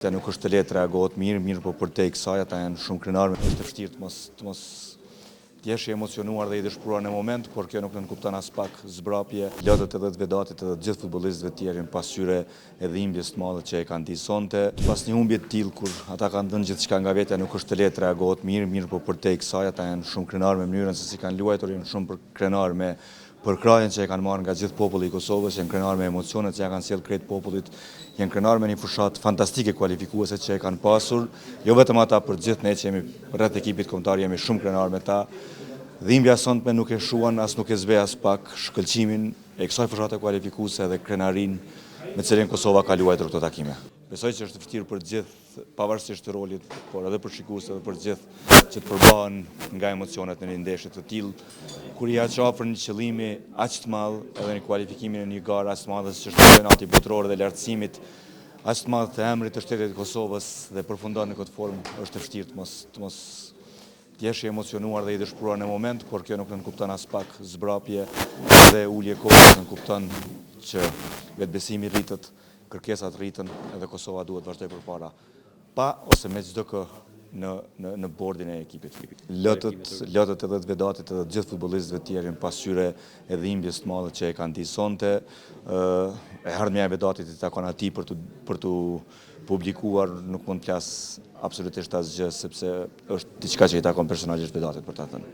Nuk është të lehtë reagohet mirë, po për te i kësaj ata janë shumë krenarë. Është vështirë të mos t'jesh i emocionuar dhe i dëshpëruar në moment, por kjo nuk nënkupton as pak zbrapje. Lotët edhe të Vedatit edhe të gjithë futbollistëve tjerë në pasqyre e dhimbjes të madhe që e kanë ditë sonte. Pas një humbje të tillë kur ata kanë dhënë gjithçka nga vetja, nuk është të lehtë reagohet mirë, po për te i kësaj ata janë shumë krenarë me mënyrën se si kanë luajtur, janë shumë krenarë me përkrahjen që e kanë marrë nga gjithë populli i Kosovës, janë krenarë me emocionet që ja kanë sjellë krejt popullit, janë krenarë me një fushatë fantastike kualifikuese që e kanë pasur, jo vetëm ata, për gjithë ne që jemi rreth ekipit kombëtar jemi shumë krenarë me ta. Dhimbja sonte nuk e shuan as nuk e zbe as pak shkëlqimin e kësaj fushate kualifikuese dhe krenarinë me cilën Kosova ka luajtur këto takime. Besoj që është vështirë për gjithë, pavarësisht të rolit, por edhe për shikuesët dhe për gjithë që të përbahen nga emocionet në një ndeshje të tillë, kur i aq afër një qëllimi aq të madh edhe në kualifikimin e një gare aq të madhe siç është kampionati botror dhe lartësimit aq të madh të emrit të shtetit të Kosovës dhe përfundon në këtë formë, është vështirë të mos t'jesh i emocionuar dhe i dëshpëruar në moment, por kjo nuk nënkupton as pak zbrapje dhe ulje kohës, nënkupton që vetbesimi rritet, kërkesat rriten edhe Kosova duhet vazhdoj përpara pa ose me çdo kë në bordin e ekipit. Lotët edhe të Vedatit edhe të gjithë futbollistëve tjerë në pasqyre e dhimbjes të madhe që e kanë ditë sonte. E ardhmja e Vedatit i takon atij për tu publikuar, nuk mund të flas absolutisht asgjë sepse është diçka që i takon personalisht Vedatit për ta thënë.